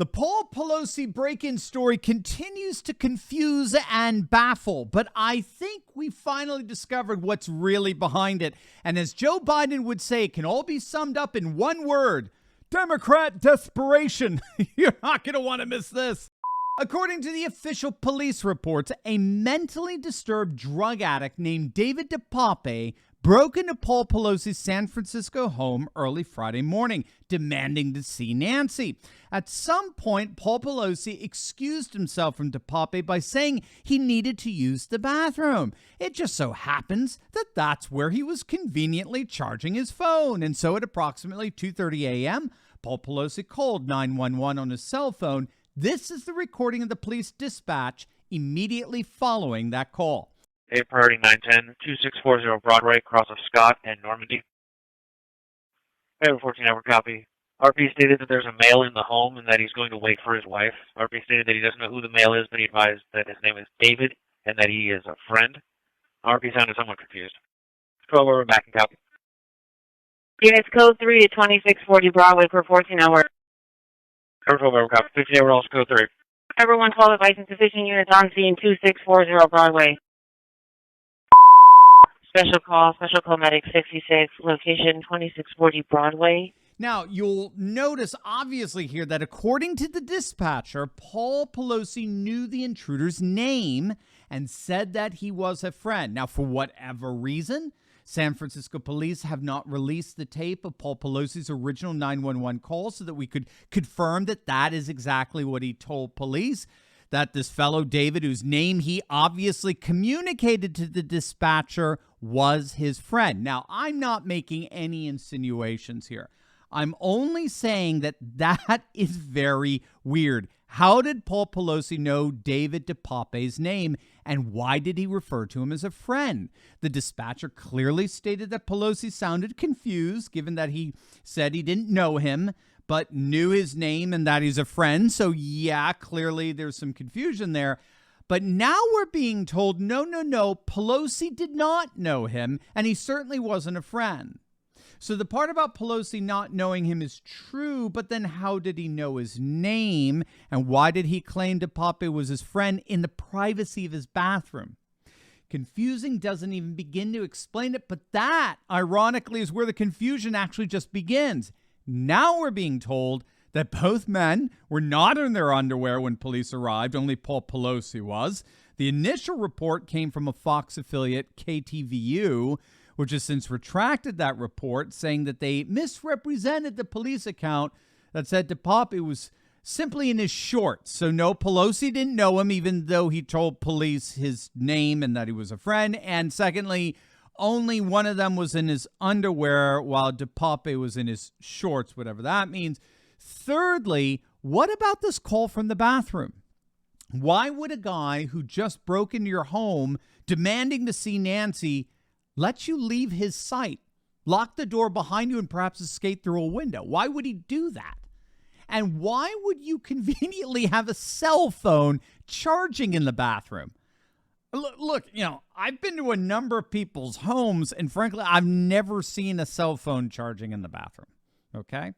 The Paul Pelosi break-in story continues to confuse and baffle, but I think we finally discovered what's really behind it. And as Joe Biden would say, it can all be summed up in one word: Democrat desperation. You're not going to want to miss this. According to the official police reports, a mentally disturbed drug addict named David DePape broke into Paul Pelosi's San Francisco home early Friday morning, demanding to see Nancy. At some point, Paul Pelosi excused himself from DePape by saying he needed to use the bathroom. It just so happens that that's where he was conveniently charging his phone. And so at approximately 2:30 a.m., Paul Pelosi called 911 on his cell phone. This is the recording of the police dispatch immediately following that call. A priority 910, 2640 Broadway, cross of Scott and Normandy. Hey, 14-hour copy. RP stated that there's a male in the home and that he's going to wait for his wife. RP stated that he doesn't know who the male is, but he advised that his name is David and that he is a friend. RP sounded somewhat confused. 12 over back and copy. Units code 3 to 2640 Broadway per 14-hour. Cover 12 over copy. 15-hour also code 3. Cover 112 advice insufficient units on scene 2640 Broadway. Special call medic 66, location 2640 Broadway. Now, you'll notice obviously here that according to the dispatcher, Paul Pelosi knew the intruder's name and said that he was a friend. Now, for whatever reason, San Francisco police have not released the tape of Paul Pelosi's original 911 call so that we could confirm that that is exactly what he told police, that this fellow David, whose name he obviously communicated to the dispatcher, was his friend. Now, I'm not making any insinuations here. I'm only saying that that is very weird. How did Paul Pelosi know David DePape's name, and why did he refer to him as a friend? The dispatcher clearly stated that Pelosi sounded confused, given that he said he didn't know him, but knew his name and that he's a friend. So yeah, clearly there's some confusion there. But now we're being told, no, Pelosi did not know him, and he certainly wasn't a friend. So the part about Pelosi not knowing him is true, but then how did he know his name, and why did he claim DePape was his friend in the privacy of his bathroom? Confusing doesn't even begin to explain it, but that, ironically, is where the confusion actually just begins. Now we're being told that both men were not in their underwear when police arrived, only Paul Pelosi was. The initial report came from a Fox affiliate, KTVU, which has since retracted that report, saying that they misrepresented the police account that said DePape was simply in his shorts. So no, Pelosi didn't know him, even though he told police his name and that he was a friend. And secondly, only one of them was in his underwear while DePape was in his shorts, whatever that means. Thirdly, what about this call from the bathroom? Why would a guy who just broke into your home demanding to see Nancy let you leave his sight, lock the door behind you, and perhaps escape through a window? Why would he do that? And why would you conveniently have a cell phone charging in the bathroom? Look, I've been to a number of people's homes, and frankly, I've never seen a cell phone charging in the bathroom, okay?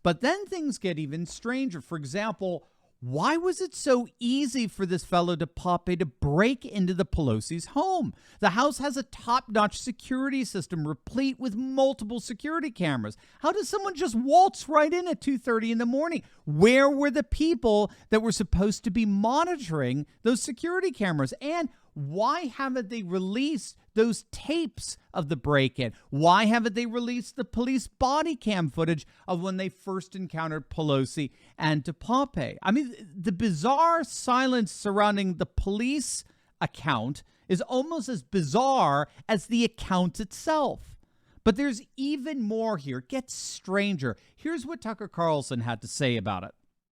But then things get even stranger. For example, why was it so easy for this fellow DePape to break into the Pelosi's home? The house has a top-notch security system replete with multiple security cameras. How does someone just waltz right in at 2:30 in the morning? Where were the people that were supposed to be monitoring those security cameras? And why haven't they released those tapes of the break-in? Why haven't they released the police body cam footage of when they first encountered Pelosi and DePape? I mean, the bizarre silence surrounding the police account is almost as bizarre as the account itself. But there's even more here. It gets stranger. Here's what Tucker Carlson had to say about it.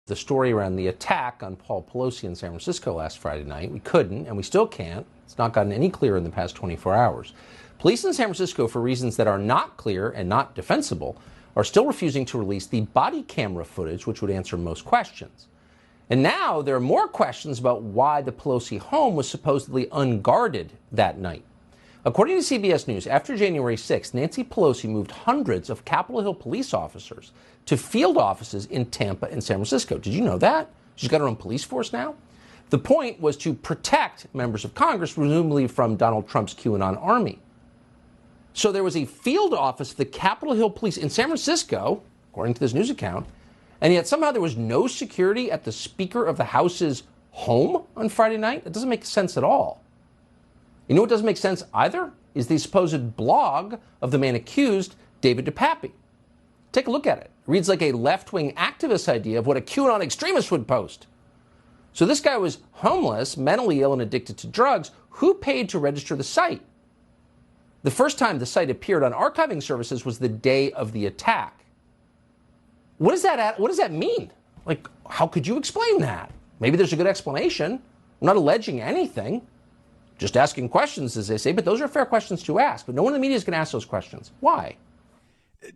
The story around the attack on Paul Pelosi in San Francisco last Friday night, we couldn't, and we still can't. It's not gotten any clearer in the past 24 hours. Police in San Francisco, for reasons that are not clear and not defensible, are still refusing to release the body camera footage, which would answer most questions. And now there are more questions about why the Pelosi home was supposedly unguarded that night. According to CBS News, after January 6th, Nancy Pelosi moved hundreds of Capitol Hill police officers to field offices in Tampa and San Francisco. Did you know that? She's got her own police force now? The point was to protect members of Congress, presumably from Donald Trump's QAnon army. So there was a field office of the Capitol Hill Police in San Francisco, according to this news account, and yet somehow there was no security at the Speaker of the House's home on Friday night? It doesn't make sense at all. You know what doesn't make sense either? Is the supposed blog of the man accused, David DePappy. Take a look at it. It reads like a left-wing activist idea of what a QAnon extremist would post. So this guy was homeless, mentally ill, and addicted to drugs. Who paid to register the site? The first time the site appeared on archiving services was the day of the attack. What does that mean? Like, how could you explain that? Maybe there's a good explanation. I'm not alleging anything. Just asking questions, as they say, but those are fair questions to ask. But no one in the media is going to ask those questions. Why?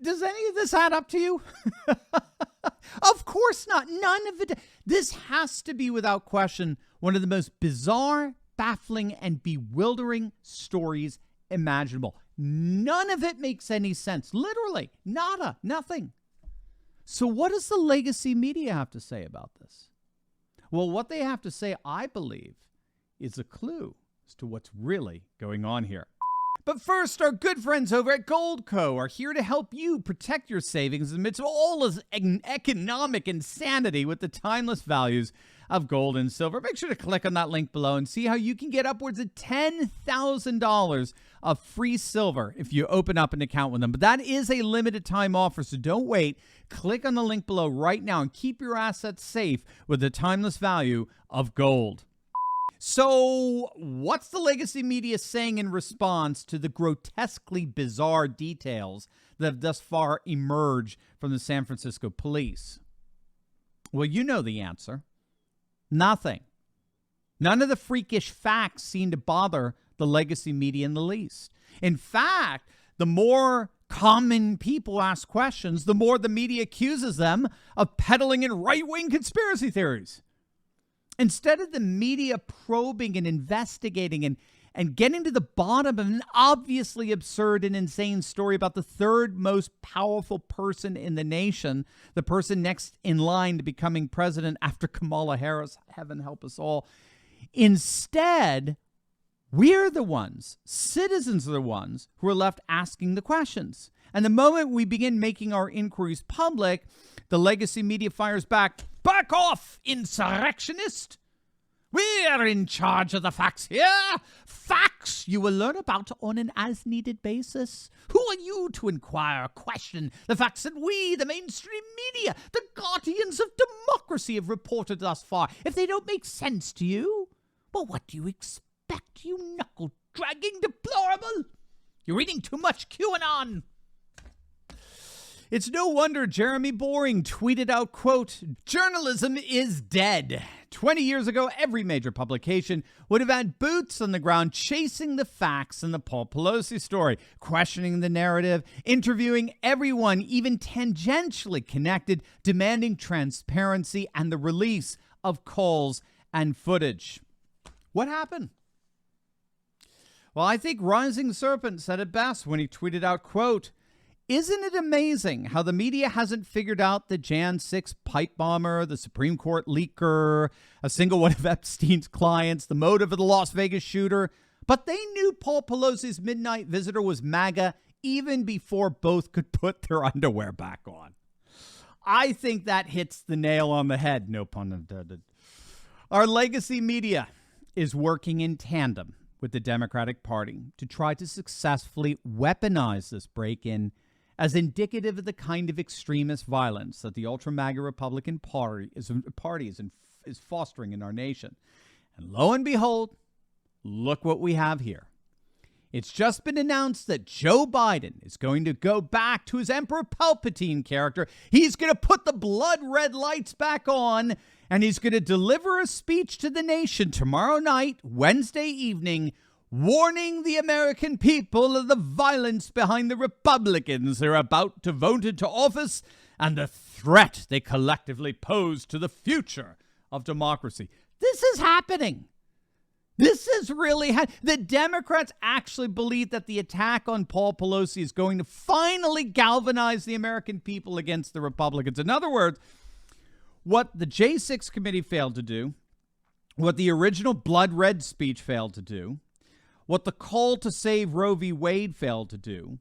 Does any of this add up to you? Of course not. None of it. This has to be, without question, one of the most bizarre, baffling, and bewildering stories imaginable. None of it makes any sense. Literally, nada, nothing. So what does the legacy media have to say about this? Well, what they have to say, I believe, is a clue as to what's really going on here. But first, our good friends over at Goldco are here to help you protect your savings amidst all this economic insanity with the timeless values of gold and silver. Make sure to click on that link below and see how you can get upwards of $10,000 of free silver if you open up an account with them. But that is a limited time offer, so don't wait. Click on the link below right now and keep your assets safe with the timeless value of gold. So, what's the legacy media saying in response to the grotesquely bizarre details that have thus far emerged from the San Francisco police? Well, you know the answer. Nothing. None of the freakish facts seem to bother the legacy media in the least. In fact, the more common people ask questions, the more the media accuses them of peddling in right-wing conspiracy theories. Instead of the media probing and investigating and getting to the bottom of an obviously absurd and insane story about the third most powerful person in the nation, the person next in line to becoming president after Kamala Harris, heaven help us all. Instead, we're the ones, citizens are the ones who are left asking the questions. And the moment we begin making our inquiries public, the legacy media fires back, "Back off, insurrectionist! We're in charge of the facts here. Facts you will learn about on an as-needed basis. Who are you to inquire or question the facts that we, the mainstream media, the guardians of democracy, have reported thus far? If they don't make sense to you, well, what do you expect, you knuckle-dragging deplorable? You're reading too much QAnon." It's no wonder Jeremy Boring tweeted out, quote, "Journalism is dead. 20 years ago, every major publication would have had boots on the ground chasing the facts in the Paul Pelosi story, questioning the narrative, interviewing everyone even tangentially connected, demanding transparency and the release of calls and footage." What happened? Well, I think Rising Serpent said it best when he tweeted out, quote, "Isn't it amazing how the media hasn't figured out the Jan 6 pipe bomber, the Supreme Court leaker, a single one of Epstein's clients, the motive of the Las Vegas shooter, but they knew Paul Pelosi's midnight visitor was MAGA even before both could put their underwear back on." I think that hits the nail on the head, no pun intended. Our legacy media is working in tandem with the Democratic Party to try to successfully weaponize this break-in as indicative of the kind of extremist violence that the ultra-MAGA Republican Party is fostering in our nation. And lo and behold, look what we have here. It's just been announced that Joe Biden is going to go back to his Emperor Palpatine character. He's going to put the blood red lights back on, and he's going to deliver a speech to the nation tomorrow night, Wednesday evening, warning the American people of the violence behind the Republicans who are about to vote into office and the threat they collectively pose to the future of democracy. This is happening. This is really the Democrats actually believe that the attack on Paul Pelosi is going to finally galvanize the American people against the Republicans. In other words, what the J6 committee failed to do, what the original blood red speech failed to do, what the call to save Roe v. Wade failed to do,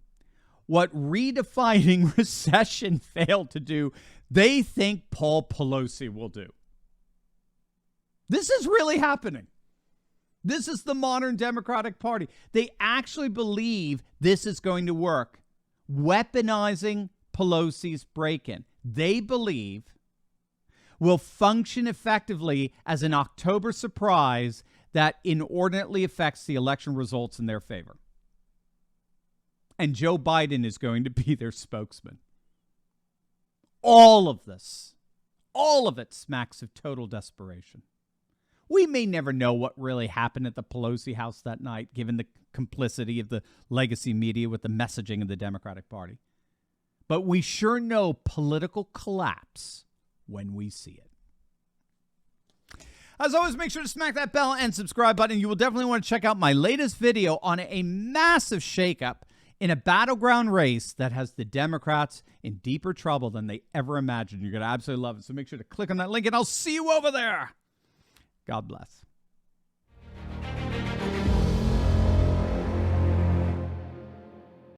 what redefining recession failed to do, they think Paul Pelosi will do. This is really happening. This is the modern Democratic Party. They actually believe this is going to work. Weaponizing Pelosi's break-in, they believe, will function effectively as an October surprise that inordinately affects the election results in their favor. And Joe Biden is going to be their spokesman. All of this, all of it smacks of total desperation. We may never know what really happened at the Pelosi house that night, given the complicity of the legacy media with the messaging of the Democratic Party. But we sure know political collapse when we see it. As always, make sure to smack that bell and subscribe button. You will definitely want to check out my latest video on a massive shakeup in a battleground race that has the Democrats in deeper trouble than they ever imagined. You're going to absolutely love it. So make sure to click on that link, and I'll see you over there. God bless.